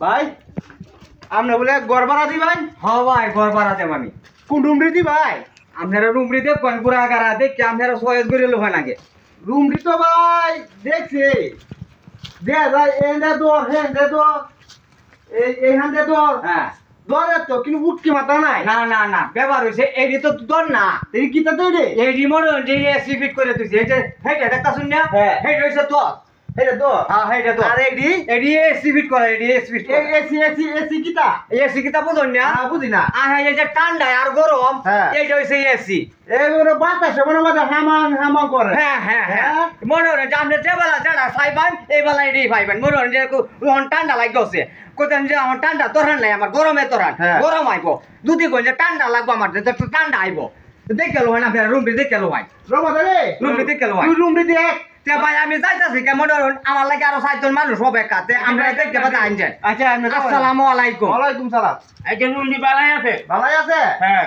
ভাই আপনি বলে ঘর ভাড়া দিবেন? হ্যাঁ ভাই ঘর ভাড়া দেব আমি। কোন রুম রে দি ভাই? আপনারা রুম রিতে পুরা গাড়া দেখি আপনারা সয়েজ করে লো হয় নাকি রুম রি তো ভাই দেখছি দে ভাই এন্ডে দর হেন্ডে দর এই হান্ডে দর হ্যাঁ দরে তো কিন্তু উটকি মাথা নাই। না না না ব্যবহার হয়েছে এডি তো দর না এই কি তা দে এই রিমোট যে এসি ফিট করে দিছি এই যে হেটা দেখা শুন না হ্যাঁ। হেড হইছে তো এটা তো হ্যাঁ হেটা তো আর এডি এডি এসি ফিট করে এডি এসি ফিট করে এসি কিতা? এসি কি তা বুঝুন না না বুঝি না। এই যে ঠান্ডা আর গরম হ্যাঁ। এইটা হইছে এসি এবারে বাতাসে মনে মধ্যে হামান হামান করে। হ্যাঁ হ্যাঁ হ্যাঁ হ্যাঁ। মনে হয় যে আপনি যে বেলা যারা খাইবেন এই বেলা এডি খাইবেন মনে হয় যে ঠান্ডা লাগছে কোথায় যে আমার ঠান্ডা তোরান নাই আমার গরমে তোরান হ্যাঁ। গরম আইব দুদি কই যে ঠান্ডা লাগবো আমার যে ঠান্ডা আইব দেখে লো হয় না আপনার রুম দেখে লো ভাই রমা রে রুম রে দেখে লো ভাই তুই রুম রে দেখ। তে ভাই আমি যাইতাছি কেমন আমার লাগে আরো 4 জন মানুষ হবে কাতে আমরা দেখতে পাতা আনছেন আচ্ছা আপনি আসসালামু আলাইকুম ওয়ালাইকুম সালাম। এই যে রুম দি বালাই আছে। ভালোই আছে? হ্যাঁ